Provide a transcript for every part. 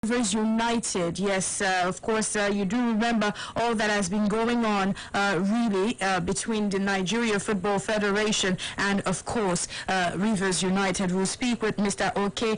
Rivers United, yes, of course, you do remember all that has been going on, really, between the Nigeria Football Federation and, of course, Rivers United. We'll speak with Mr. Oke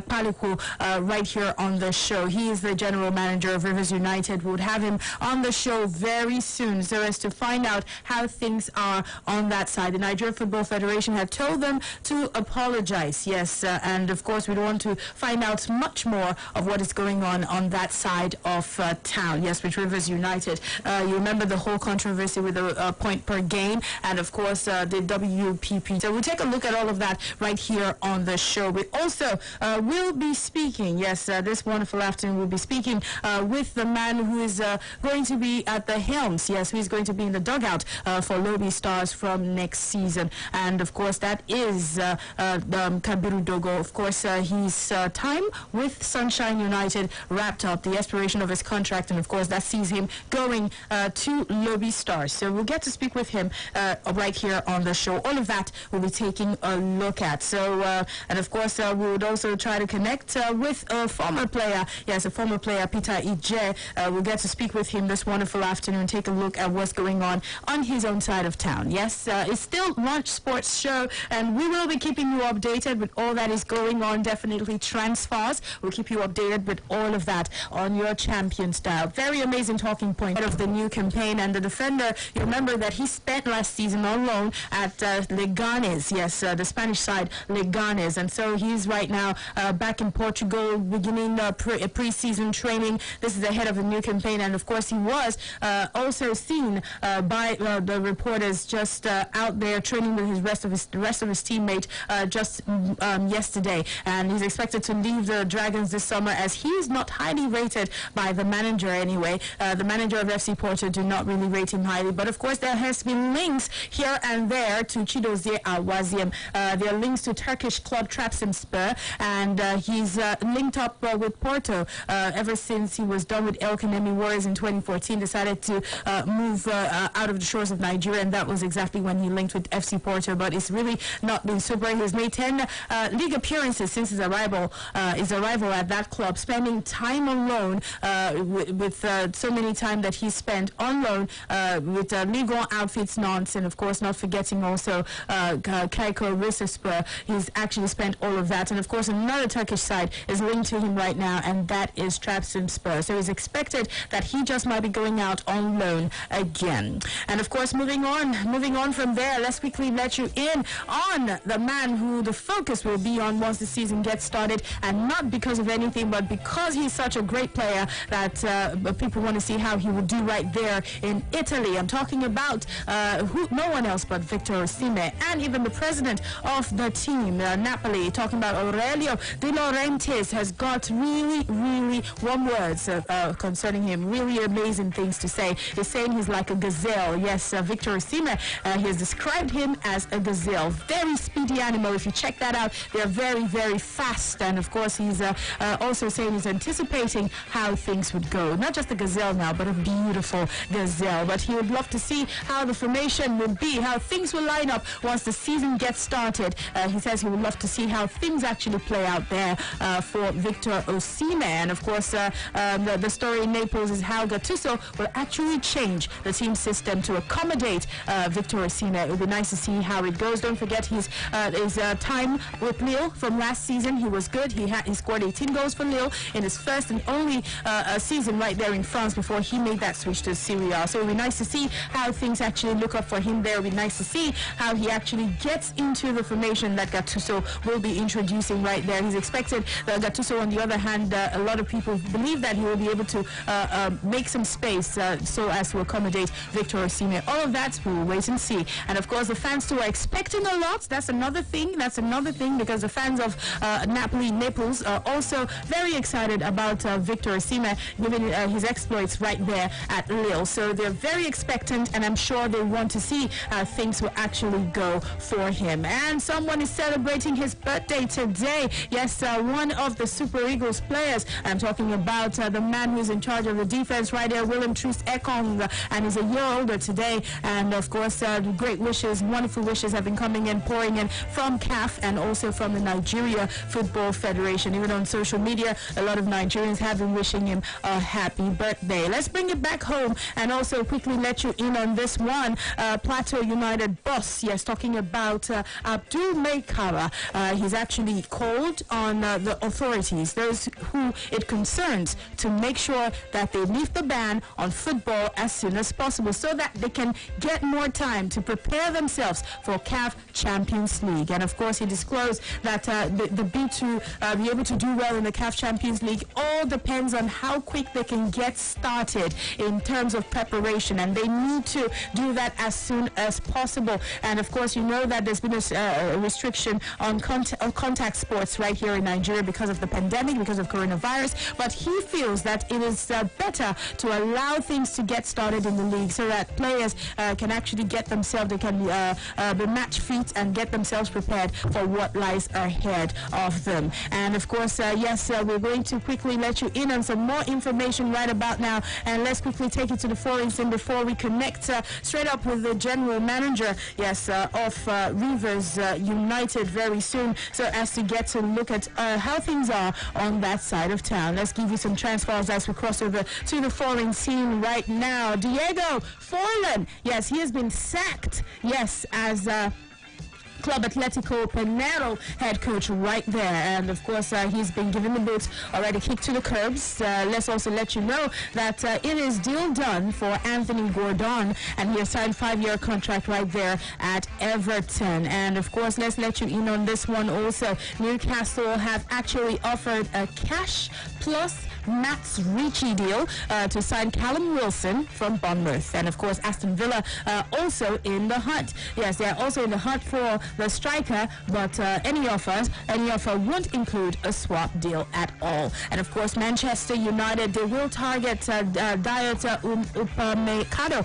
Paliku right here on the show. He is the general manager of Rivers United. We'll have him on the show very soon so as to find out how things are on that side. The Nigeria Football Federation have told them to apologize, yes, and, of course, we want to find out much more of what is going on that side of town. Yes, with Rivers United. You remember the whole controversy with the point per game and, of course, the WPP. So we'll take a look at all of that right here on the show. We also will be speaking, yes, this wonderful afternoon we'll be speaking with the man who is going to be at the helms, yes, who is going to be in the dugout for Lobby Stars from next season. And, of course, that is Kabiru Dogo. Of course, his time with Sunshine United wrapped up, the expiration of his contract, and of course that sees him going to Lobby Stars. So we'll get to speak with him right here on the show. All of that we'll be taking a look at. So and of course we would also try to connect with a former player, yes, a former player, Peter Ije. We'll get to speak with him this wonderful afternoon, take a look at what's going on his own side of town. Yes, it's still Lunch Sports Show, and we will be keeping you updated with all that is going on. Definitely transfers. We'll keep you updated with all of that on your champion style. Very amazing talking point of the new campaign. And the defender, you remember that he spent last season on loan at Leganes, yes, the Spanish side, Leganes, and so he's right now back in Portugal beginning pre-season training. This is ahead of the new campaign, and of course he was also seen by the reporters just out there training with the rest of his teammates just yesterday, and he's expected to leave the Dragons this summer as he is not highly rated by the manager anyway. The manager of FC Porto do not really rate him highly, but of course there has been links here and there to Chidozie Awaziem. There are links to Turkish club Trabzonspor, and he's linked up with Porto ever since he was done with El Kanemi Warriors in 2014, decided to move out of the shores of Nigeria, and that was exactly when he linked with FC Porto, but it's really not been super. He's made 10 league appearances since his arrival at that club, spending time on loan with so many time that he spent on loan with Ligue 1 outfits Nantes, and of course not forgetting also Kaiko Rizespor. He's actually spent all of that, and of course another Turkish side is linked to him right now, and that is Trabzonspor. So it's expected that he just might be going out on loan again. And of course moving on from there, let's quickly let you in on the man who the focus will be on once the season gets started, and not because of anything, but because he's such a great player that people want to see how he will do right there in Italy. I'm talking about no one else but Victor Osimhen, and even the president of the team, Napoli, talking about Aurelio De Laurentiis, has got really warm words concerning him. Really amazing things to say. He's saying he's like a gazelle. Yes, Victor Osimhen, he has described him as a gazelle. Very speedy animal. If you check that out, they're very fast, and of course he's also saying he's anticipating how things would go. Not just a gazelle now, but a beautiful gazelle. But he would love to see how the formation will be, how things will line up once the season gets started. He says he would love to see how things actually play out there for Victor Osimhen. And of course, the story in Naples is how Gattuso will actually change the team system to accommodate Victor Osimhen. It would be nice to see how it goes. Don't forget his time with Lille from last season. He was good. He scored 18 goals for Lille in his first and only season right there in France before he made that switch to Serie A. So it would be nice to see how things actually look up for him there. It would be nice to see how he actually gets into the formation that Gattuso will be introducing right there. He's expected Gattuso, on the other hand, a lot of people believe that he will be able to make some space so as to accommodate Victor Osimhen. All of that we will wait and see. And of course the fans too are expecting a lot. That's another thing because the fans of Naples are also very excited about Victor Osimhen, given his exploits right there at Lille. So they're very expectant, and I'm sure they want to see how things will actually go for him. And someone is celebrating his birthday today. Yes, one of the Super Eagles players. I'm talking about the man who's in charge of the defense right there, Willem Truist Ekong, and he's a year older today. And of course, great wishes, wonderful wishes have been coming in, pouring in from CAF and also from the Nigeria Football Federation. Even on social media, a lot of Nigerians have been wishing him a happy birthday. Let's bring it back home and also quickly let you in on this one. Plateau United boss, yes, talking about Abdul Maikara. He's actually called on the authorities, those who it concerns, to make sure that they lift the ban on football as soon as possible so that they can get more time to prepare themselves for CAF Champions League. And of course, he disclosed that the bid to be able to do well in the CAF Champions League all depends on how quick they can get started in terms of preparation, and they need to do that as soon as possible. And of course, you know that there's been a restriction on contact sports right here in Nigeria because of the pandemic, because of coronavirus, but he feels that it is better to allow things to get started in the league so that players can actually get themselves, they can be match fit and get themselves prepared for what lies ahead of them. And of course, yes, we're going to quickly let you in on some more information right about now, and let's quickly take it to the foreign scene before we connect straight up with the general manager, yes, of Rivers United very soon, so as to get to look at how things are on that side of town. Let's give you some transfers as we cross over to the foreign scene right now. Diego Forlan, yes, he has been sacked, yes, as Club Atletico Pinero head coach right there, and of course he's been given the boots already kicked to the curbs. Let's also let you know that it is deal done for Anthony Gordon, and he has signed a 5-year contract right there at Everton. And of course, let's let you in on this one also. Newcastle have actually offered a cash plus Max Ricci deal to sign Callum Wilson from Bournemouth. And of course, Aston Villa also in the hunt. Yes, they are also in the hunt for the striker, but any offer won't include a swap deal at all. And of course, Manchester United, they will target Dayot Upamecano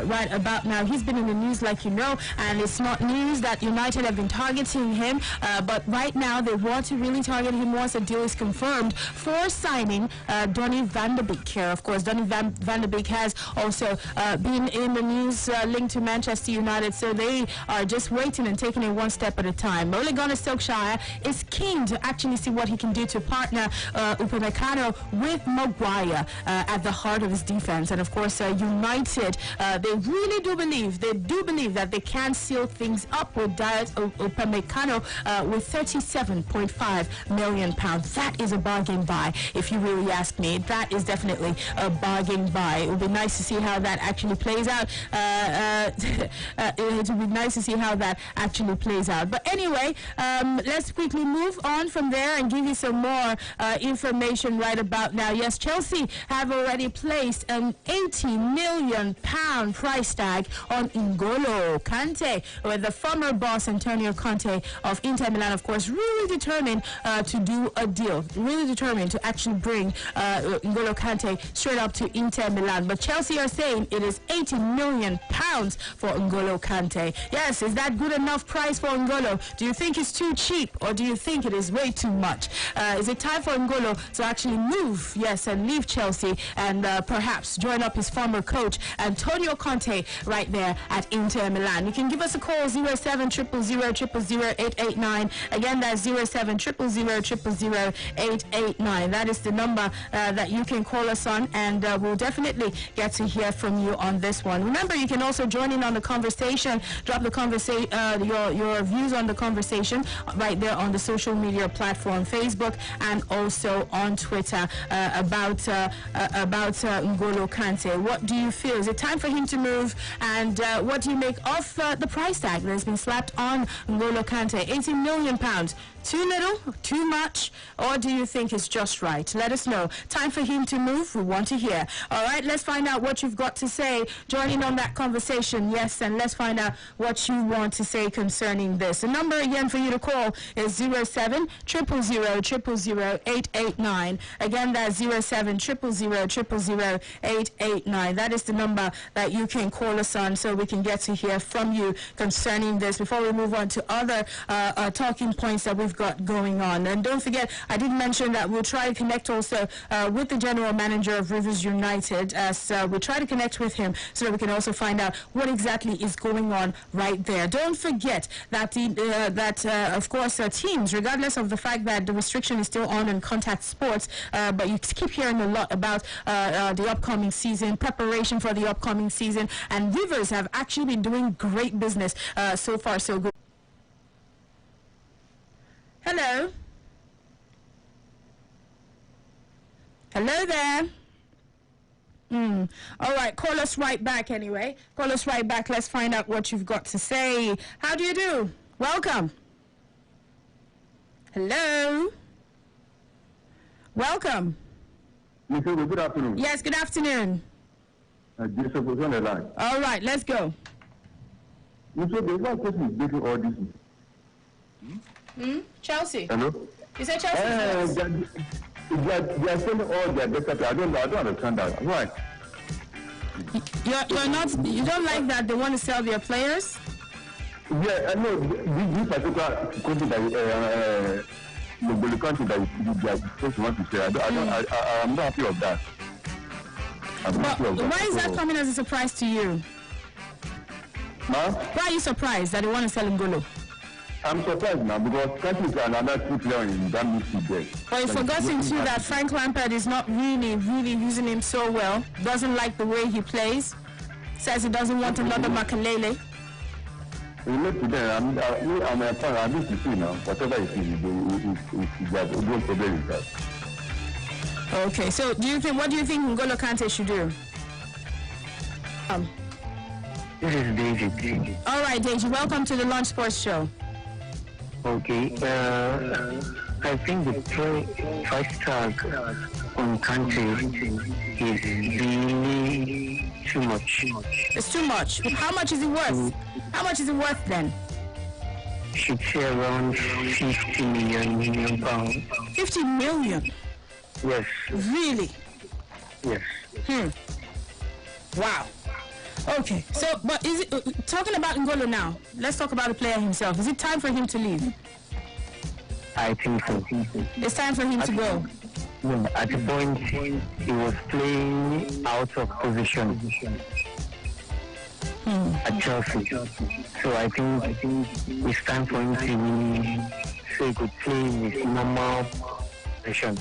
right about now. He's been in the news, like you know, and it's not news that United have been targeting him, but right now they want to really target him once a deal is confirmed for signing Donny van de Beek here. Of course, Donny van de Beek has also been in the news linked to Manchester United, so they are just waiting and taking it one step at a time. Ole Gunnar Solskjaer is keen to actually see what he can do to partner Upamecano with Maguire at the heart of his defense. And of course, United, they really do believe that they can seal things up with Dayot Upamecano with £37.5 million. That is a bargain buy, if you really ask me. That is definitely a bargain buy. It would be nice to see how that actually plays out. It would be nice to see how that actually plays out. But anyway, let's quickly move on from there and give you some more information right about now. Yes, Chelsea have already placed an £80 million price tag on N'Golo Kante, with the former boss Antonio Conte of Inter Milan, of course, really determined to do a deal, really determined to actually bring N'Golo Kante straight up to Inter Milan. But Chelsea are saying it is £80 million for N'Golo Kante. Yes, is that good enough price for N'Golo? Do you think it's too cheap, or do you think it is way too much? Is it time for N'Golo to actually move, yes, and leave Chelsea and perhaps join up his former coach Antonio Conte right there at Inter Milan? You can give us a call, 0700000889. Again, that's 0700000889. That is the number that you can call us on, and we'll definitely get to hear from you on this one. Remember, you can also join in on the conversation, drop the conversation, your views on the conversation right there on the social media platform, Facebook and also on Twitter, about N'Golo Kante. What do you feel? Is it time for him to move? And what do you make of the price tag that has been slapped on N'Golo Kante? £80 million. Too little? Too much? Or do you think it's just right? Let us know. Time for him to move? We want to hear. All right, let's find out what you've got to say. Join in on that conversation, yes, and let's find out what you want to say concerning this. The number again for you to call is 0700000889. Again, that's 0700000889. That is the number that you can call us on, so we can get to hear from you concerning this. Before we move on to other talking points that we've they've got going on. And don't forget, I did mention that we'll try to connect also with the general manager of Rivers United, as we'll try to connect with him so that we can also find out what exactly is going on right there. Don't forget that of course, teams, regardless of the fact that the restriction is still on in contact sports, but you keep hearing a lot about the upcoming season, preparation for the upcoming season, and Rivers have actually been doing great business so far, so good. Hello. Hello there. All right, call us right back anyway. Call us right back. Let's find out what you've got to say. How do you do? Welcome. Hello. Welcome. Good afternoon. Yes, good afternoon. Joseph was on the line. All right, let's go. The one person is making all this. Chelsea. Hello? You said Chelsea? They are selling all their data. I don't understand that. Why? You don't like that they want to sell their players? Yeah, I know. This particular country that the country that they are supposed to want to sell. I'm not happy of that. Why is that coming as a surprise to you? Huh? Why are you surprised that they want to sell Ngolo? I'm surprised now because country is another key player in that midfield there. But you've forgotten too that Frank Lampard is not really using him so well. Doesn't like the way he plays. Says he doesn't want another Makalele. Relate to them. I'm a fan. I need to see now. Whatever it is, they don't problem with that. Okay, so what do you think N'Golo Kante should do? This is David. All right, Deji, welcome to the Lunch Sports Show. Okay, I think the price tag on country is really too much. It's too much. How much is it worth? How much is it worth then? Should say around 50 million pounds. 50 million? Yes. Really? Yes. Wow. Okay, so, but is it, talking about N'Golo now, let's talk about the player himself. Is it time for him to leave? I think so. It's time for him to go. Yeah, at the point, he was playing out of position at Chelsea. So I think it's time for him to so he could play in his normal position.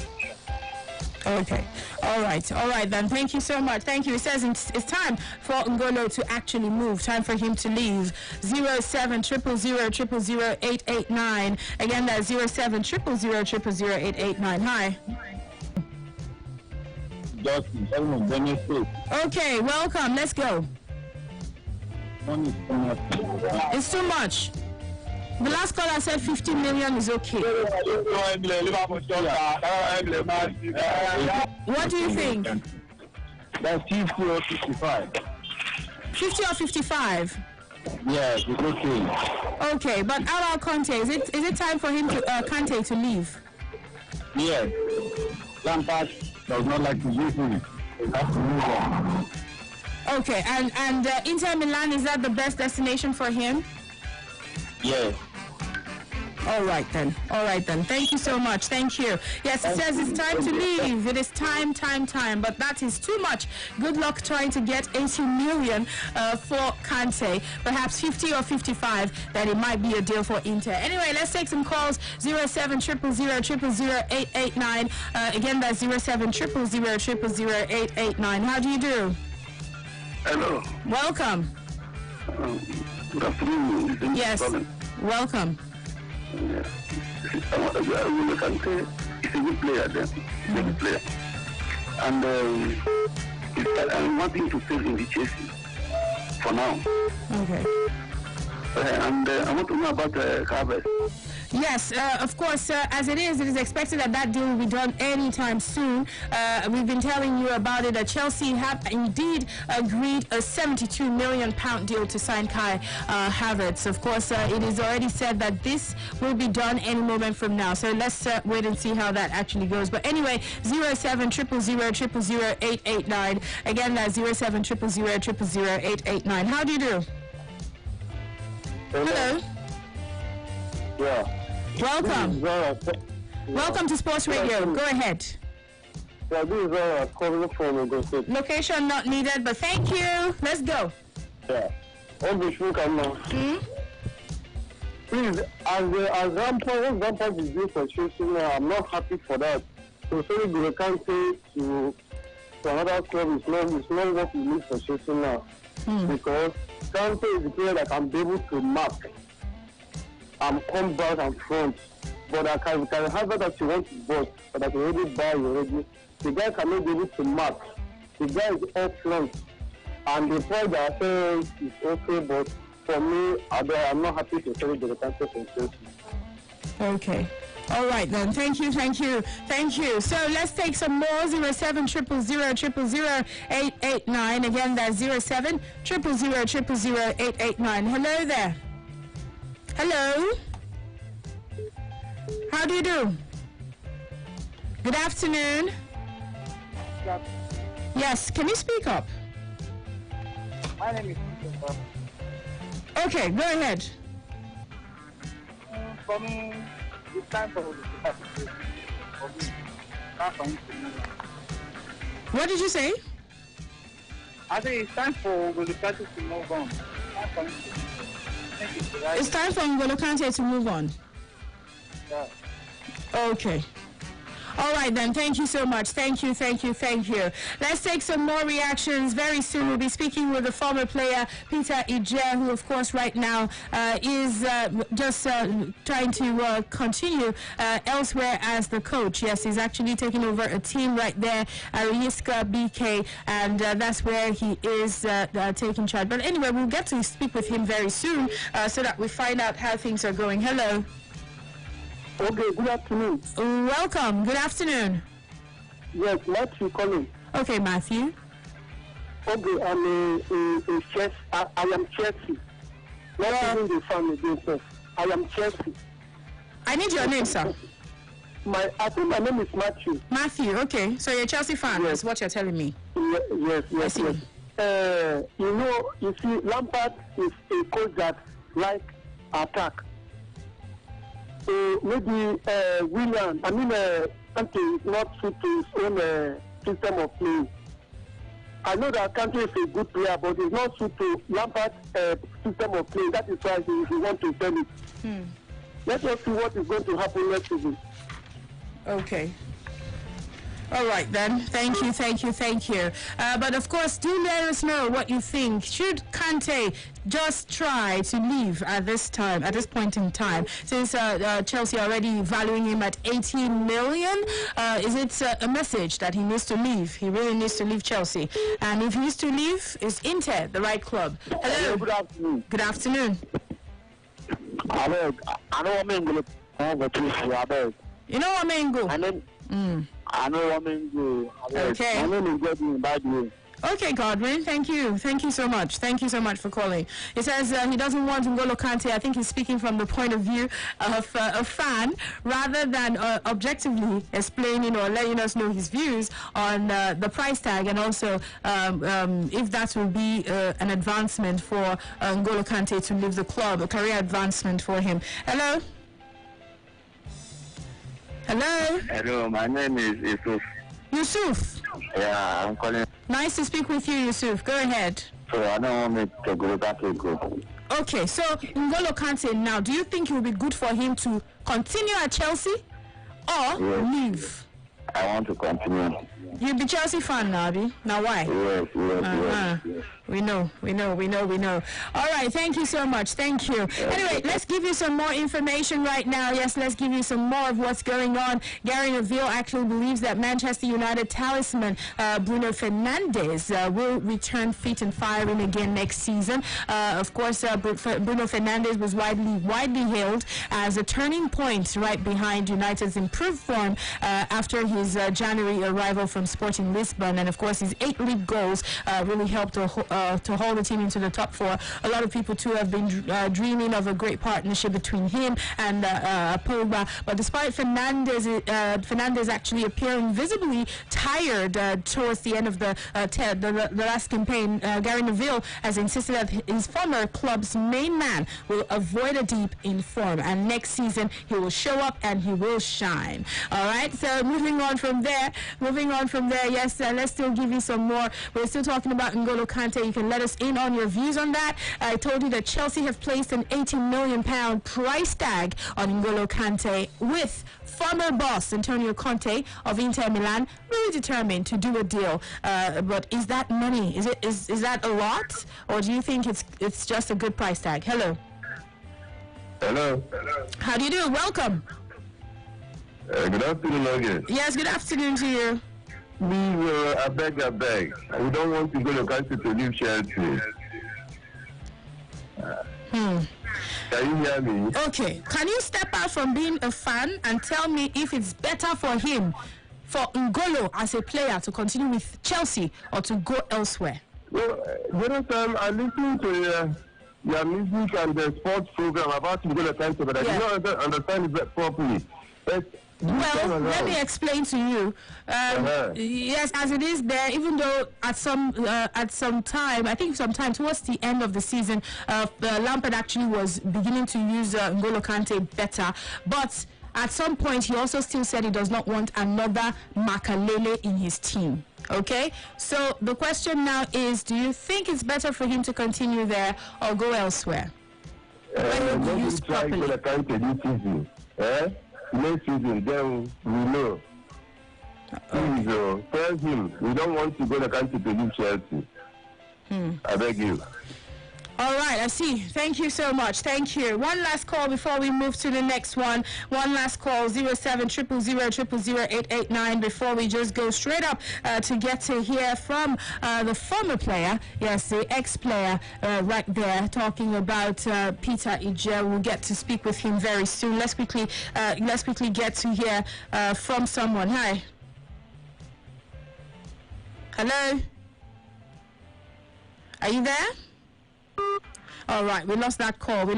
Okay. All right then. Thank you so much. Thank you. It says it's time for N'Golo to actually move. Time for him to leave. 07000000889. Again, that's 07000000889. Hi. Okay, welcome. Let's go. It's too much. The last caller said 50 million is okay. What do you think? That's 50 or 55. 50 or 55? Yes, it's okay. Okay, but our Conte, is it time for him to Kante to leave? Yes. Lampard does not like to use him. He has to move on. Okay, and Inter Milan, is that the best destination for him? Yes. All right then. Thank you so much. Thank you. Yes, it says it's time to leave. It is time. But that is too much. Good luck trying to get 80 million for Kante. Perhaps 50 or 55, that it might be a deal for Inter. Anyway, let's take some calls. 07000000889. Again, that's 07000000889. How do you do? Hello. Welcome. Good afternoon. Yes. Welcome. Yeah. Kante is a good player then. He's a good player. And I want him to stay in the Chelsea for now. Okay. And I want to know about Havertz. Yes, of course, as it is expected that deal will be done anytime soon. We've been telling you about it. Chelsea have indeed agreed a £72 million deal to sign Kai Havertz. Of course, it is already said that this will be done any moment from now. So let's wait and see how that actually goes. But anyway, 07000000889. Again, that's 07000000889. How do you do? Hello. Yeah. Welcome. Welcome to Sports Radio. Go ahead. Yeah, this is calling from Ogun State. Location not needed, but thank you. Let's go. Yeah. Please, as Rampart is doing for Chelsea now, I'm not happy for that. So sorry, we can't say to another club it's not what we need for Chelsea now. Because Kante is the player that can be able to mark and come back and front. But I can have that you want to box, but I can already buy already. The guy cannot be able to mark. The guy is up front. And the point that I say is okay, but for me, I'm not happy to say the Kante from Chelsea. Okay. All right then. Thank you. So let's take some more. 07 000 889. Again, that's 07 000 889. Hello there. Hello. How do you do? Good afternoon. Yes. Can you speak up? My name is Okay. Go ahead. For me, it's time for me. What did you say? I think it's time for Gulukante to move on. It's time for N'Golo Kante to move on. Yeah. Okay. All right then. Thank you so much. Thank you. Let's take some more reactions. Very soon we'll be speaking with the former player Peter Ije, who of course right now is just trying to continue elsewhere as the coach. Yes, he's actually taking over a team right there, Ariska BK, and that's where he is taking charge. But anyway, we'll get to speak with him very soon so that we find out how things are going. Hello. Okay, good afternoon. Welcome. Good afternoon. Yes, Matthew calling. Okay, Matthew. Okay, I'm a Chelsea. I am Chelsea. Not even the family themselves. I am Chelsea. I need your name, sir. I think my name is Matthew. Matthew, okay. So you're a Chelsea fan, Yes. is what you're telling me. Yes. You see, Lampard is a coach that like attack. So maybe Kante is not suited to his own system of play. I know that Kante is a good player, but he's not suited to Lampard's system of play. That is why he want to sell it. Let us see what is going to happen next season. Okay. All right then. Thank you. But of course, do let us know what you think. Should Kante just try to leave at this point in time, since Chelsea are already valuing him at 18 million? Is it a message that he needs to leave? He really needs to leave Chelsea. And if he needs to leave, is Inter the right club? Hello. Good afternoon. Good afternoon. I know what You know what, Mengo? I know what Okay. My name is Godwin, by the way. Okay, Godwin, thank you so much for calling. He says he doesn't want N'Golo Kante. I think he's speaking from the point of view of a fan rather than objectively explaining or letting us know his views on the price tag, and also if that will be an advancement for N'Golo Kante to leave the club, a career advancement for him. Hello? Hello, my name is Yusuf. Yeah, I'm calling. Nice to speak with you, Yusuf. Go ahead. So I don't want me to go back to go. Okay, so N'Golo Kante now, do you think it will be good for him to continue at Chelsea or leave? I want to continue. You'll be Chelsea fan now, Abi? Now why? Yes. We know. All right, thank you so much. Thank you. Anyway, let's give you some more information right now. Yes, let's give you some more of what's going on. Gary Neville actually believes that Manchester United talisman Bruno Fernandes will return fit and firing again next season. Of course, Bruno Fernandes was widely hailed as a turning point right behind United's improved form after his January arrival from Sporting Lisbon, and of course his 8 league goals really helped to haul the team into the top four. A lot of people too have been dreaming of a great partnership between him and Pogba. But despite Fernandes actually appearing visibly tired towards the end of the last campaign, Gary Neville has insisted that his former club's main man will avoid a dip in form, and next season he will show up and he will shine. All right, so moving on from there, yes, let's still give you some more. We're still talking about N'Golo Kante. You can let us in on your views on that. I told you that Chelsea have placed an £80 million price tag on N'Golo Kante, with former boss Antonio Conte of Inter Milan really determined to do a deal. But is that money? Is that a lot, or do you think it's just a good price tag? Hello. Hello. How do you do? Welcome. Good afternoon again. Yes, good afternoon to you. Please, I beg. We don't want to go to country to leave Chelsea. Can you hear me? Okay. Can you step out from being a fan and tell me if it's better for him, for N'Golo as a player, to continue with Chelsea or to go elsewhere? Well, the other time I listened to your music and the sports program about N'Golo Kante, but I did not understand it properly. Well, let me explain to you. Yes, as it is there, even though at some time, I think sometime towards the end of the season, Lampard actually was beginning to use N'Golo Kante better, but at some point he also still said he does not want another Makalele in his team. Okay, so the question now is, do you think it's better for him to continue there or go elsewhere? When you use properly. Next season, then we know. Please, tell him we don't want to go to country to leave Chelsea. I beg you. All right, I see. Thank you so much. Thank you. One last call before we move to the next one. One last call, 07000000889, before we just go straight up to get to hear from the former player, yes, the ex-player right there, talking about Peter Ije. We'll get to speak with him very soon. Let's quickly get to hear from someone. Hi. Hello? Are you there? All right, we lost that call.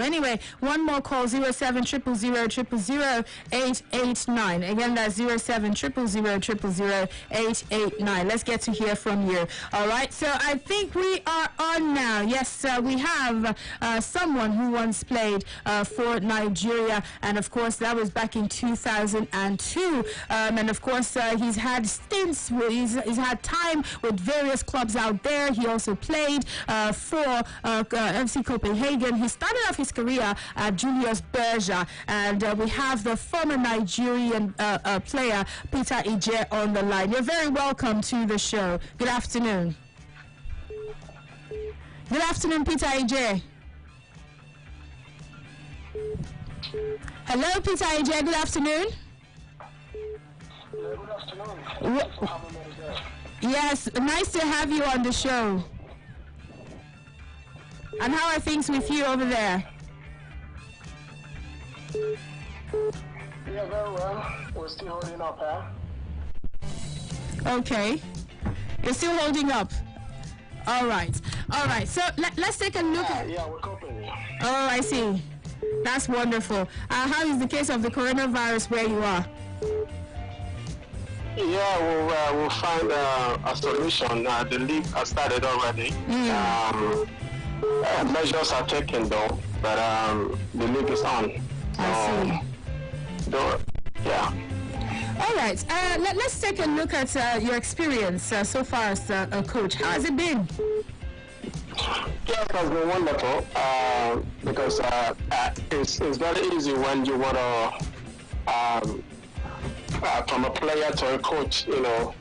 Anyway, one more call, 07000000889. Again, that's 07000000889. Let's get to hear from you. All right, so I think we are on now. Yes, we have someone who once played for Nigeria, and of course that was back in 2002. And of course he's had stints. He's had time with various clubs out there. He also played for FC Copenhagen. He started off his career at Julius Berger, and we have the former Nigerian player Peter Ije on the line. You're very welcome to the show. Good afternoon. Good afternoon, Peter Ije. Hello, Peter Ije. Good afternoon. Good afternoon. Yes, nice to have you on the show. And how are things with you over there? Yeah, very well. We're still holding up, Okay. You're still holding up. All right. So let's take a look at... Yeah, we're coping. Oh, I see. That's wonderful. How is the case of the coronavirus where you are? Yeah, we'll find a solution. The league has started already. Measures are taken though, but the league is on. I see. Yeah. All right. Let's take a look at your experience so far as a coach. How has it been? Yeah, it has been wonderful because it's very easy when you want to, from a player to a coach, you know,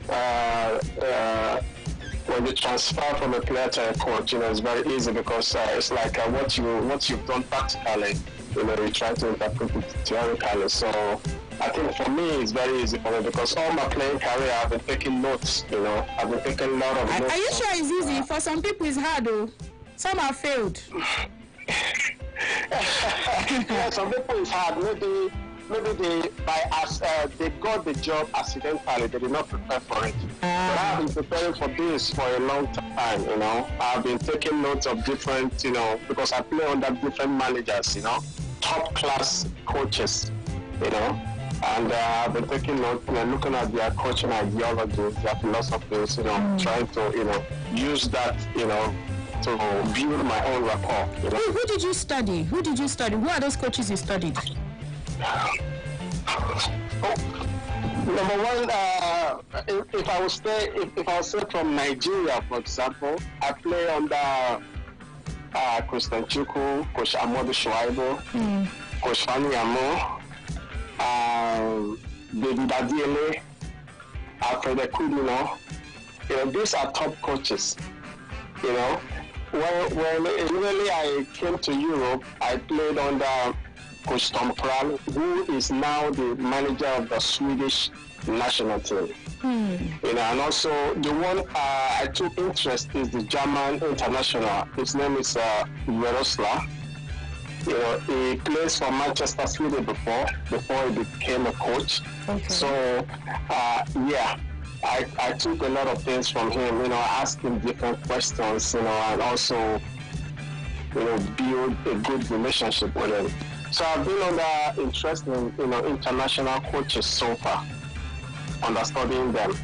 when you transfer from a player to a coach, you know, it's very easy because it's like what you've done practically, you know, you try to interpret it theoretically. So I think for me, it's very easy for me because all my playing career, I've been taking notes, you know, I've been taking a lot of notes. Are you sure it's easy? For some people, it's hard, though. Some have failed. Yeah, some people it's hard. Maybe maybe they got the job accidentally. They did not prepare for it. But I've been preparing for this for a long time. I've been taking notes of different, because I play under different managers, top class coaches, and I've been taking notes, looking at their coaching ideologies, their philosophies, trying to, use that, to build my own rapport. Who did you study? Who Who are those coaches you studied? Number one, if I was say from Nigeria, for example, I play under Christian Chukwu, Coach Amodu Shuaibu, Coach Fani Amo, David Adiele, Alfred Ekudino. These are top coaches. When initially I came to Europe, I played under Coach Tom Krall, who is now the manager of the Swedish national team. And also the one I took interest is the German international. His name is Miroslav. He plays for Manchester City before he became a coach. Okay. So I took a lot of things from him. I asked him different questions. And also build a good relationship with him. So I've been interested in international coaches so far, understanding them.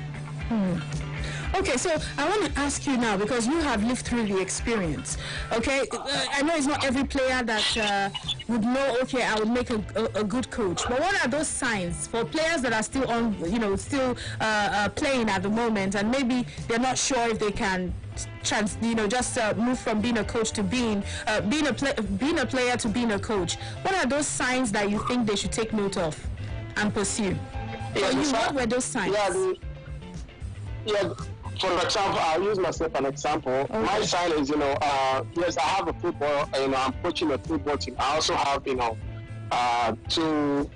Okay, so I want to ask you now, because you have lived through the experience. Okay, I know it's not every player that would know. Okay, I would make a good coach. But what are those signs for players that are still on, still playing at the moment, and maybe they're not sure if they can just move from being a coach to being a player to being a coach? What are those signs that you think they should take note of and pursue? What were those signs? For example, I'll use myself an example. Okay. My sign is, yes, I have a football, I'm coaching a football team. I also have, two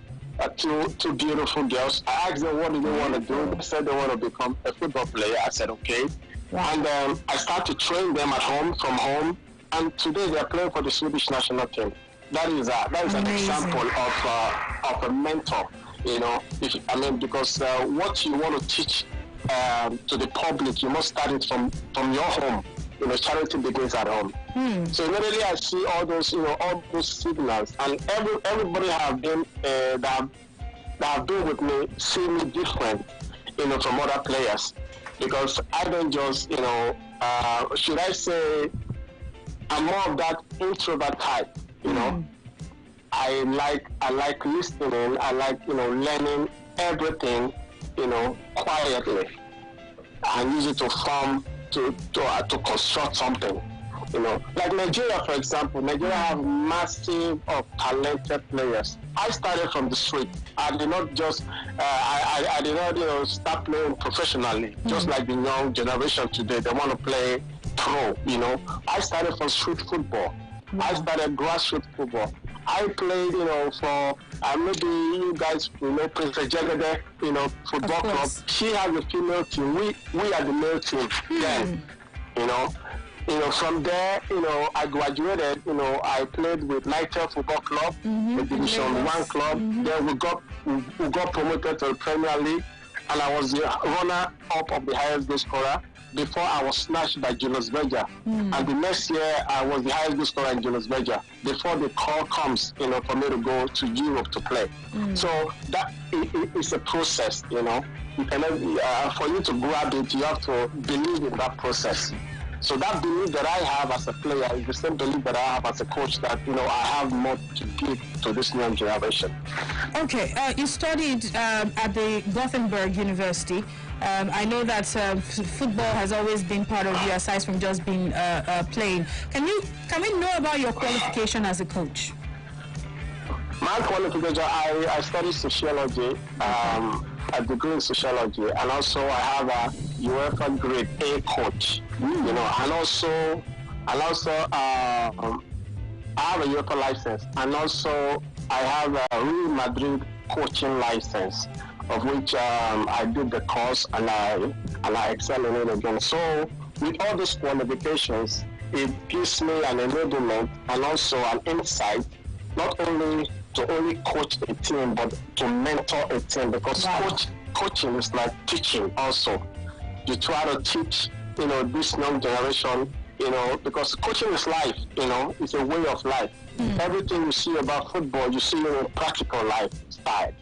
beautiful girls. I asked them what do they want to do. They said they want to become a football player. I said, okay. Wow. And I start to train them at home, from home. And today they are playing for the Swedish national team. That is an example of a mentor, because what you want to teach to the public, you must start it from your home. Charity begins at home. So immediately I see all those signals, and everybody have been that have been with me see me different, from other players, because I don't just, should I say, I'm more of that introvert type. I like listening. I like learning everything, quietly, and use it to form, to construct something. Like Nigeria, for example. Nigeria have massive of talented players. I started from the street. I did not just, I did not, start playing professionally, just like the young generation today. They want to play pro, I started from street football. I started grassroots football. I played, for maybe you guys, Princess Jagade, football club. She has a female team. We are the male team. Then, from there, I graduated. I played with Nitel Football Club, the Division 1 club. Then we got promoted to the Premier League, and I was the runner-up of the highest goal scorer before I was snatched by Julius Berger. And the next year, I was the highest goal scorer in Julius Berger before the call comes, for me to go to Europe to play. So that is a process, You cannot, for you to grab it, you have to believe in that process. So that belief that I have as a player is the same belief that I have as a coach, that, I have more to give to this new generation. Okay, you studied at the Gothenburg University. I know that football has always been part of you, aside from just being playing. Can we know about your qualification as a coach? My qualification, I studied sociology, a degree in sociology, and also I have a UEFA grade A coach. And also I have a UEFA license, and also I have a Real Madrid coaching license, of which I did the course and I excel in it again. So with all these qualifications, it gives me an enablement and also an insight, not only to only coach a team, but to mentor a team, because coaching is like teaching also. You try to teach, this young generation, because coaching is life, it's a way of life. Everything you see about football, you see in a practical lifestyle,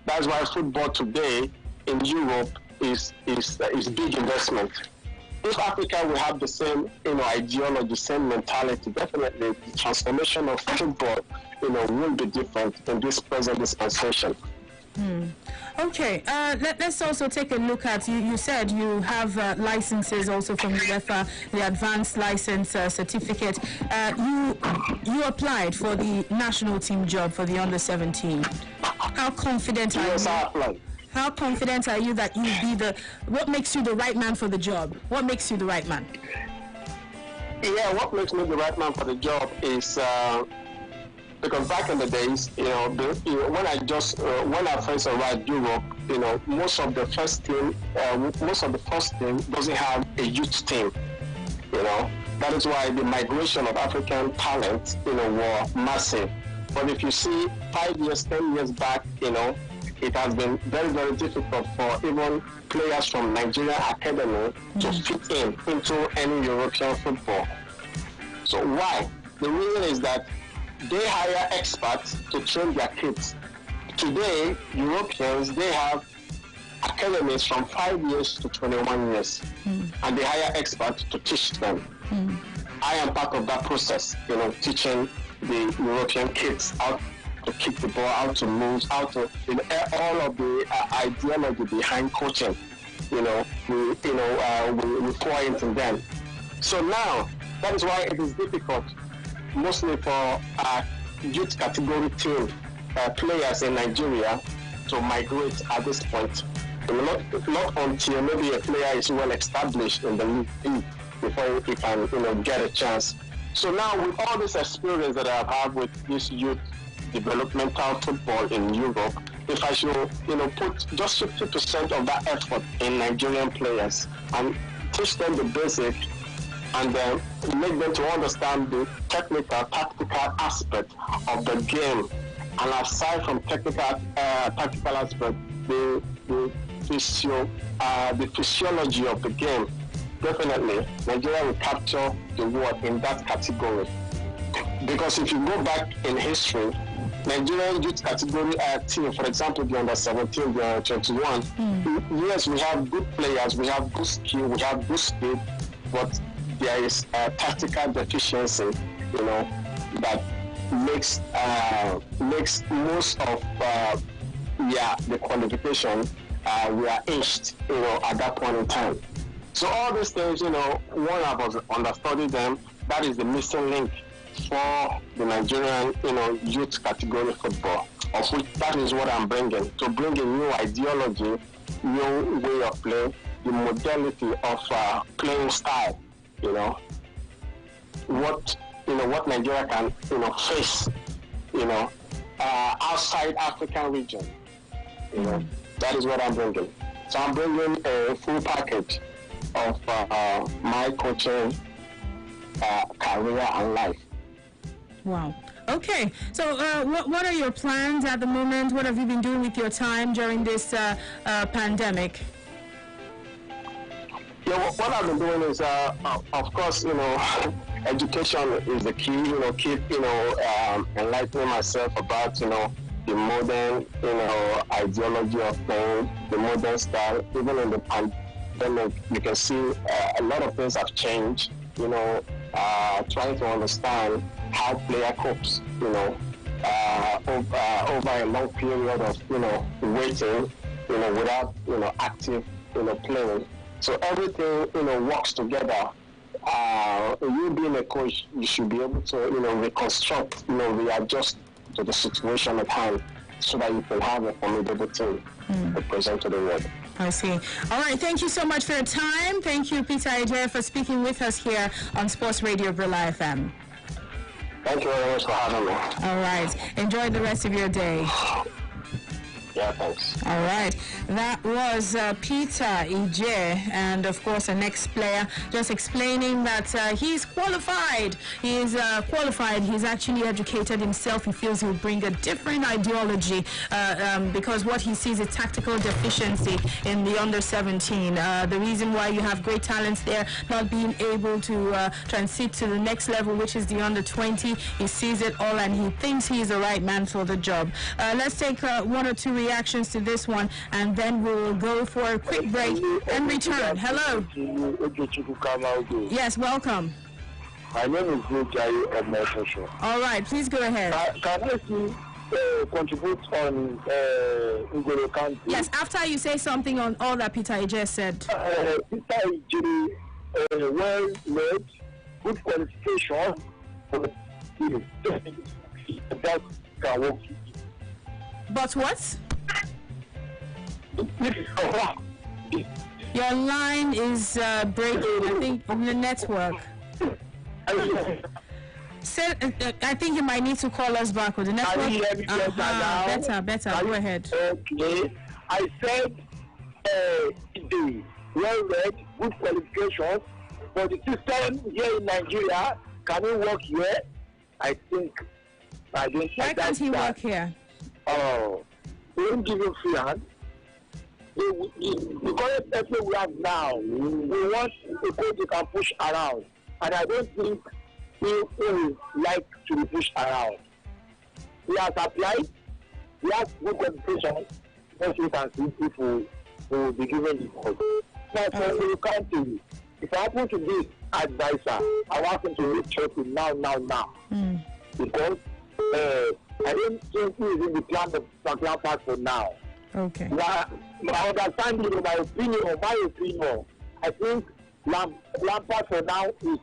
That's why football today in Europe is big investment. If Africa will have the same, ideology, same mentality, definitely the transformation of football, will be different in this present dispensation. Okay, let's also take a look at, you said you have licenses also from UEFA, the advanced license certificate. You applied for the national team job for the under-17. How confident are you? Yes, I applied. How confident are you that you'll be what makes you the right man for the job? What makes you the right man? Yeah, what makes me the right man for the job is because back in the days, when I first arrived Europe, most of the first team doesn't have a youth team. That is why the migration of African talent, were massive. But if you see 5 years, 10 years back, it has been very, very difficult for even players from Nigerian academy to fit into any European football. So why? The reason is that they hire experts to train their kids. Today, Europeans, they have academies from 5 years to 21 years, and they hire experts to teach them. I am part of that process, teaching the European kids how to kick the ball, how to move, how to, all of the ideology behind coaching, we pour into them. So now, that is why it is difficult, mostly for youth category team players in Nigeria to migrate at this point. Not until maybe a player is well established in the league before he can, get a chance. So now, with all this experience that I've had with this youth developmental football in Europe, if I should, put just 50% of that effort in Nigerian players and teach them the basic, and then make them to understand the technical, tactical aspect of the game, and aside from tactical aspect, the physiology of the game. Definitely, Nigeria will capture the world in that category. Because if you go back in history, Nigerian youth category team, for example, the under-17, the under-21, yes, we have good players, we have good skill, we have good speed, but there is a tactical deficiency, that makes most of the qualification we are aged, at that point in time. So all these things, one of us understudied them. That is the missing link for the Nigerian, youth category football, of which that is what I'm bringing, to bring a new ideology, new way of play, the modality of playing style, what Nigeria can, face, outside African region, that is what I'm bringing. So I'm bringing a full package of my coaching career and life. Wow. Okay. So what are your plans at the moment? What have you been doing with your time during this pandemic? Yeah, what I've been doing is, of course, education is the key. Keep, enlightening myself about, the modern, ideology of playing, the modern style. Even in the pandemic, you can see a lot of things have changed. Trying to understand how player copes, over a long period of, waiting, without, active, playing. So everything, works together. You being a coach, you should be able to, reconstruct, readjust to the situation at hand, so that you can have a formidable team to present to the world. I see. All right. Thank you so much for your time. Thank you, Peter Ejeh, for speaking with us here on Sports Radio Brilla FM. Thank you very much for having me. All right. Enjoy the rest of your day. Yeah, thanks. All right. That was Peter Ije, and of course, the next player, just explaining that he's qualified. He is qualified. He's actually educated himself. He feels he'll bring a different ideology because what he sees is tactical deficiency in the under 17. The reason why you have great talents there not being able to transit to the next level, which is the under 20. He sees it all, and he thinks he's the right man for the job. Let's take one or two reactions to this one, and then we'll go for a quick break and return. Hello. Yes, welcome. My name is Jai of my social. All right, please go ahead. Can I see contribute on Ngolo Kante? Yes, after you say something on all that Peter Ije said. Peter Ije, well-led, good qualification, but that can work. But what? Your line is breaking, I think, on the network. I think you might need to call us back with the network. Can you hear me Better. Go ahead. Okay. I said today, well-read, good qualifications, but the system here in Nigeria, can it work here? I think I don't. Why can't he work here? Oh, they don't give him free hand. The current person we have now, we want a coach who can push around, and I don't think he would like to be pushed around. He has applied, he has good qualification, so you can see people who will be given the coach. But you can't see. If I happen to be advisor, I want him to reach Chelsea now. Because I don't think he is in the plan of Franklin Park for now. Okay. My understanding, my opinion, I think Lampard for now is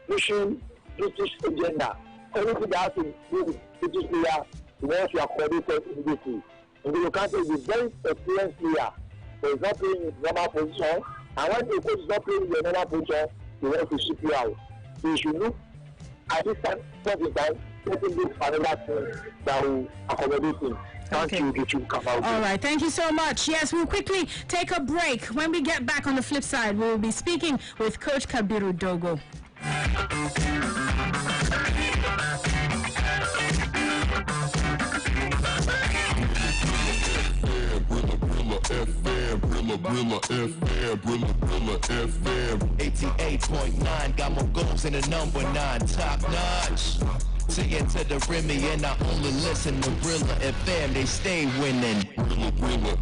pushing British agenda. Anything that has to do with British player, he wants to accommodate immediately. And you can't say he's a very experienced player, but he's not playing in normal position. And when the coach is not playing in the normal position, he wants to ship you out. So you should look at this time, getting this another thing that will accommodate him. Thank you. All right, thank you so much. Yes, we'll quickly take a break. When we get back on the flip side, we'll be speaking with Coach Kabiru Dogo. Brilla FM 88.9, got more goals than the number 9, top notch. To get to the Remy and I only listen to Brilla FM, they stay winning. Brilla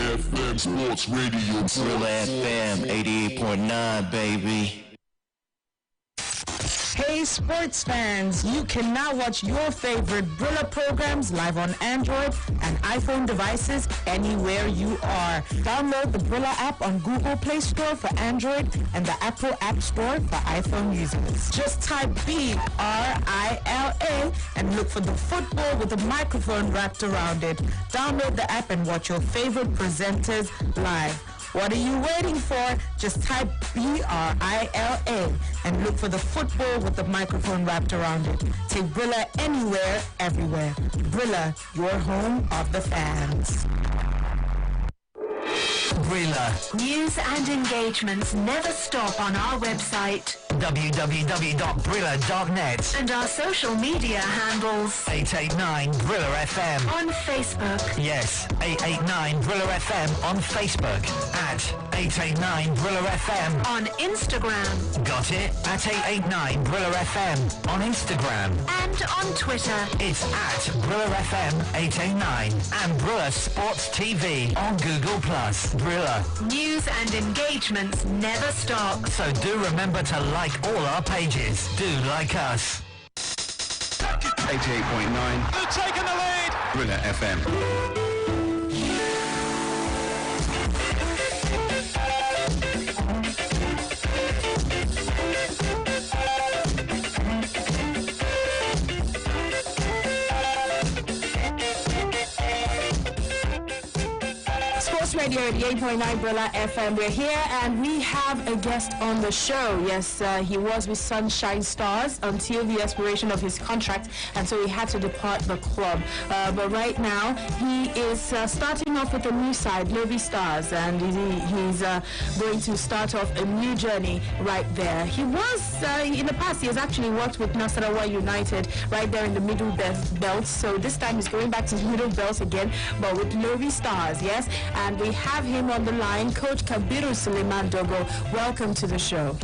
FM, sports radio. Brilla FM 88.9, baby. Hey sports fans, you can now watch your favorite Brilla programs live on Android and iPhone devices anywhere you are. Download the Brilla app on Google Play Store for Android and the Apple App Store for iPhone users. Just type BRILA and look for the football with a microphone wrapped around it. Download the app and watch your favorite presenters live. What are you waiting for? Just type BRILA and look for the football with the microphone wrapped around it. Take Brilla anywhere, everywhere. Brilla, your home of the fans. Brilla. News and engagements never stop on our website www.brilla.net and our social media handles 889 Brilla FM. on Facebook. Yes, 889 Brilla FM on Facebook. At 889 Brilla FM. On Instagram Got it? At 889 Brilla FM on Instagram. and on Twitter. It's at Brilla FM 889 and Brilla Sports TV on Google+. Brilla. News and engagements never stop. So do remember to like all our pages. Do like us. 88.9. They're taking the lead. Brilla FM. Sports Radio 88.9 Brilla FM. We're here and we have a guest on the show. Yes, he was with Sunshine Stars until the expiration of his contract, and so he had to depart the club. But right now, he is starting off with a new side, Lobi Stars, and he's going to start off a new journey right there. He was, in the past, he has actually worked with Nasarawa United right there in the middle belt. So this time he's going back to the middle belt again, but with Lobi Stars, yes? And we have him on the line, Coach Kabiru Suleiman Dogo. Welcome to the show.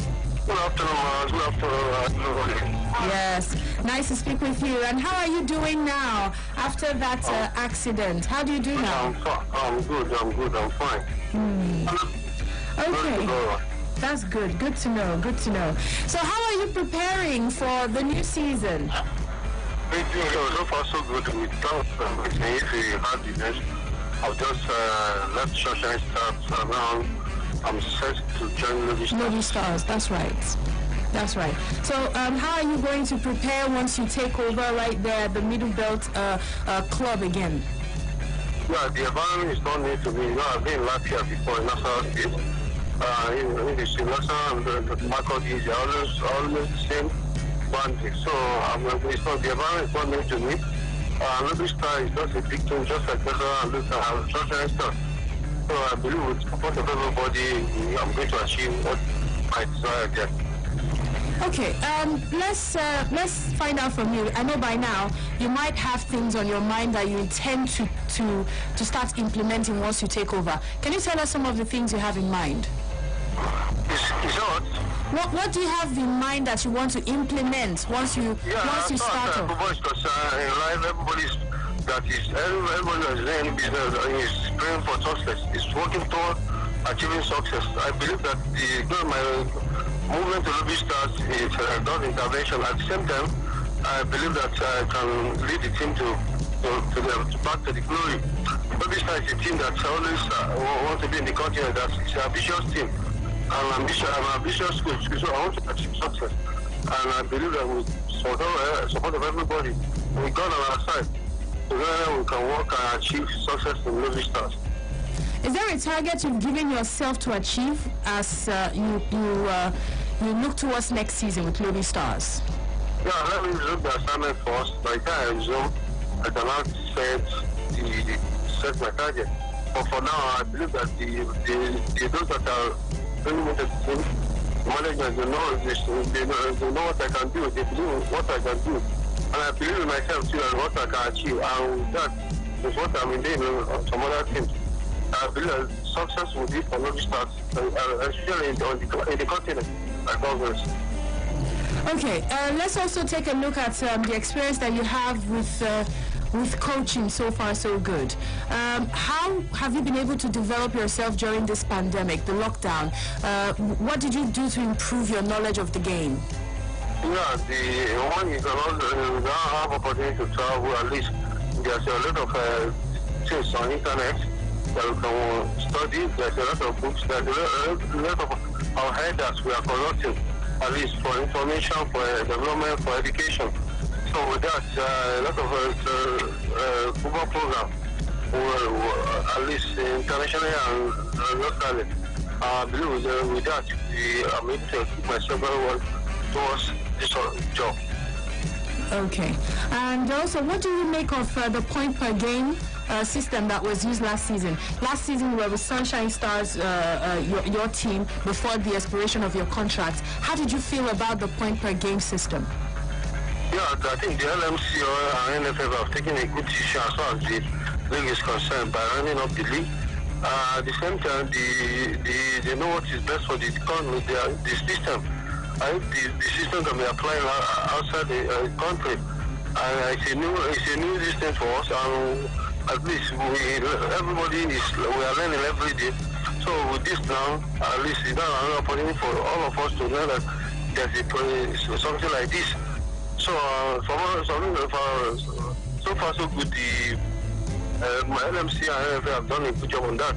Good afternoon. Good afternoon. Yes, nice to speak with you. And how are you doing now after that accident? How do you do now? I'm good. I'm fine. Okay. That's good. Good to know. Good to know. So how are you preparing for the new season? So far so good. Without if we had the best, I've just left Sunshine Stars and now I'm set to join Lobi Stars. That's right. That's right. So how are you going to prepare once you take over right there at the Middle Belt club again? Yeah, the environment is not new to me. You know, I've been last year before in Nassau State. In the Nassau and the Marco is always the same bandit. So the environment is not new to me. Lobi Star is just a big team, just like Nassau and Sunshine Stars. So I believe with support of everybody, I'm going to achieve what I desire again. Okay, let's find out from you. I know by now you might have things on your mind that you intend to start implementing once you take over. Can you tell us some of the things you have in mind? What do you have in mind that you want to implement once you start off? Everybody that is in any business is praying for success, is working toward achieving success. I believe that my movement to Lobi Stars is done intervention. At the same time, I believe that I can lead the team to back to the glory. Lobi Stars is a team that always wants to be in the continent. That's an ambitious team. I'm ambitious coach, so I want to achieve success. And I believe that with support of everybody, we got on our side. Together we can work and achieve success in Lobi Stars. Is there a target you've given yourself to achieve as you look towards next season with Lobi Stars? Yeah, let me resume the assignment first. By the time I resume, I can now set my target. But for now, I believe that those that are really with the team, management, they know what I can do. They believe what I can do. And I believe in myself too and what I can achieve. And that is what I'm doing on some other teams. I believe that success will be for Lobi Stars, especially in the continent, like always. Okay, let's also take a look at the experience that you have with coaching so far so good. How have you been able to develop yourself during this pandemic, the lockdown? What did you do to improve your knowledge of the game? Yeah, the one you can also have opportunity to travel. At least there's a lot of things on internet that we can study. There's a lot of books. There's a lot of our headers we are conducting, at least for information, for development, for education. So with that, a lot of football program, at least internationally and locally. I believe with that, I'm able to keep myself very well towards this job. Okay. And also, what do you make of the point per game system that was used last season? Last season, you were with Sunshine Stars, your team, before the expiration of your contract. How did you feel about the point per game system? Yeah, I think the LMC or NFF have taken a good decision as far as the league is concerned by running up the league. At the same time, they know what is best for the economy, the system. I think the system can be applied outside the country. And it's a new system for us, and at least everybody we are learning every day. So with this now, at least it's another opportunity for all of us to know that there's something like this. So so far so good. My LMC and NFA have done a good job on that.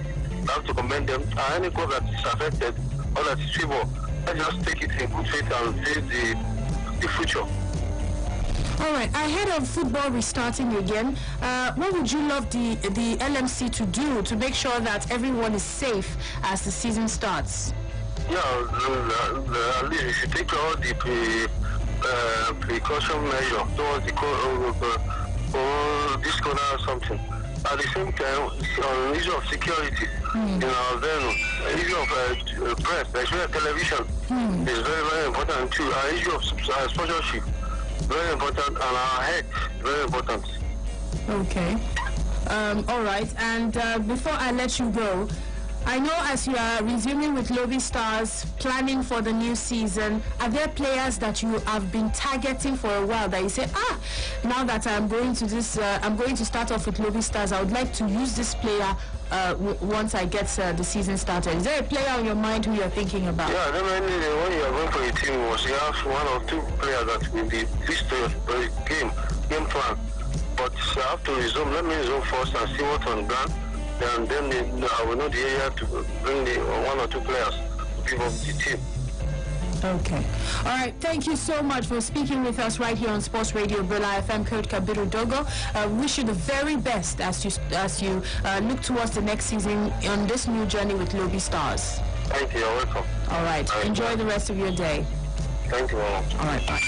I have to commend them. Any club that is affected or that is feeble, I just take it in good faith and face the future. All right. Ahead of football restarting again, what would you love the LMC to do to make sure that everyone is safe as the season starts? Yeah, at least you should take all the precaution measure towards the this corner or something. At the same time, on the issue of security in our venue, the issue of press, especially television, is very, very important too. Our issue of sponsorship, very important, and our head, very important. Okay. All right. And before I let you go, I know as you are resuming with Lobby Stars, planning for the new season, are there players that you have been targeting for a while that you say, now that I'm going to this, I'm going to start off with Lobby Stars, I would like to use this player once I get the season started. Is there a player on your mind who you're thinking about? Yeah, definitely. When you are going for a team, you have one or two players that will be history of the game plan. But you have to resume. Let me resume first and see what's on the ground. And then I will know the area to bring the one or two players to give up the team. Okay. All right. Thank you so much for speaking with us right here on Sports Radio Brilla FM. Coach Kabiru Dogo. Wish you the very best as you look towards the next season on this new journey with Lobby Stars. Thank you. You're welcome. All right. Enjoy the rest of your day. Thank you very much. All right. Bye.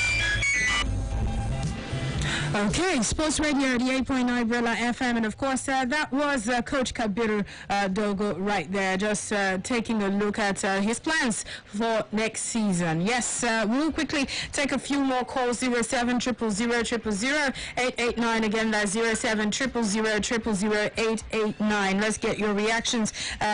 Okay, Sports Radio 88.9 Brilla FM, and of course that was Coach Kabiru Dogo right there, just taking a look at his plans for next season. Yes, we'll quickly take a few more calls. 07000000889. Again, that's 07000000889. Let's get your reactions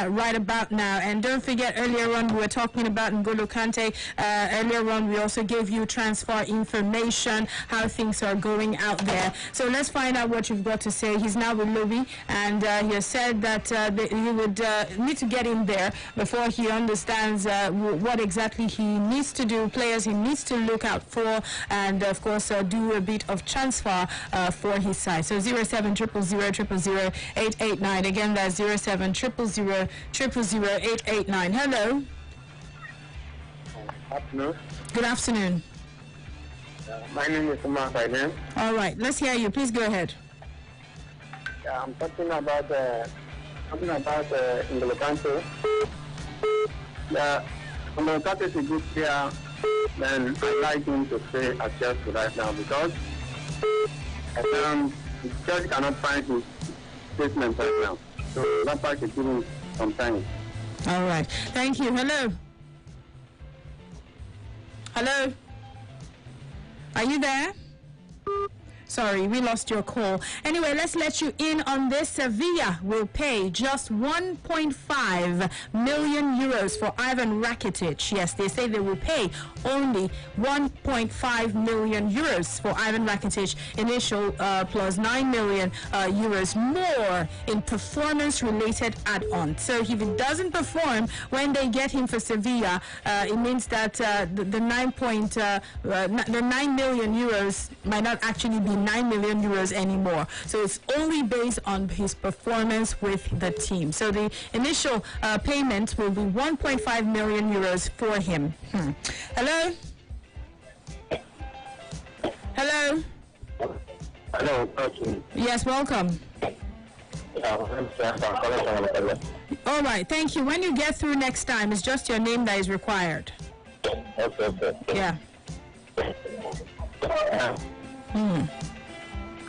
right about now. And don't forget, earlier on we were talking about N'Golo Kante. Earlier on we also gave you transfer information, how things are going out there. So let's find out what you've got to say. He's now with Lobby, and he has said that he would need to get in there before he understands what exactly he needs to do, players he needs to look out for, and of course do a bit of transfer for his side. So 07000000889. Again, that's 07000000889. Hello. Afternoon. Good afternoon. My name is Umar Faiden. All right, let's hear you. Please go ahead. I'm talking about N'Golo Kante. N'Golo Kante is a good player, and I like him to stay at Chelsea right now because Chelsea cannot find his statement right now. So that part is giving some time. All right, thank you. Hello. Hello. Are you there? Sorry, we lost your call. Anyway, let's let you in on this. Sevilla will pay just 1.5 million euros for Ivan Rakitic. Yes, they say they will pay only 1.5 million euros for Ivan Rakitic. Initial plus 9 million euros more in performance-related add-on. So if it doesn't perform when they get him for Sevilla, it means that the 9 million euros might not actually be 9 million euros anymore. So it's only based on his performance with the team. So the initial payment will be 1.5 million euros for him. Hello? Hello? Hello. Yes, welcome. All right, thank you. When you get through next time, it's just your name that is required. Okay. Yeah.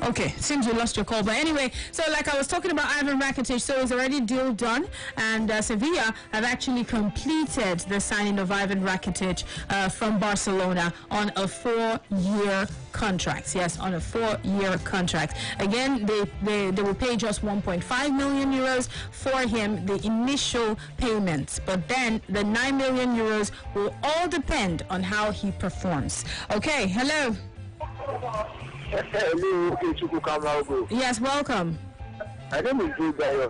Okay, seems you lost your call. But anyway, so like I was talking about Ivan Rakitic, so it's already deal done. And Sevilla have actually completed the signing of Ivan Rakitic from Barcelona on a 4-year contract. Yes, on a 4-year contract. Again, they will pay just 1.5 million euros for him, the initial payments. But then the 9 million euros will all depend on how he performs. Okay, hello. Yes, welcome. I name is Drew Guy.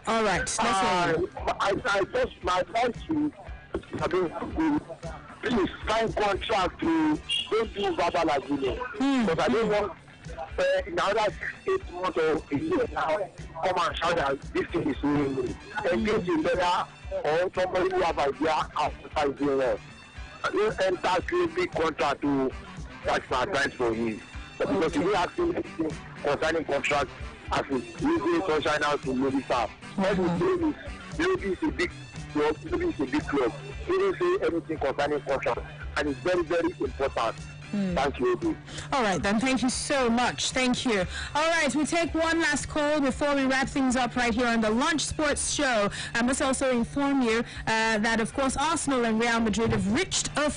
All right, let's hear you. I just my advice to please sign contract to don't do verbal agreement. Because I don't want in another 8 months or a year now come and shout that this thing is doing engage in better or somebody who have idea after 5 years. You enter big contract to that's not time for him. But because he didn't ask him anything concerning contract as he's using Sunshine House to movie staff. What he's saying is, maybe it's a big club, maybe it's a big club. He didn't say anything concerning contract, and it's very, very important. Thank you, Eddie. All right, then. Thank you so much. Thank you. All right, we take one last call before we wrap things up right here on the Lunch Sports Show. I must also inform you that, of course, Arsenal and Real Madrid have reached a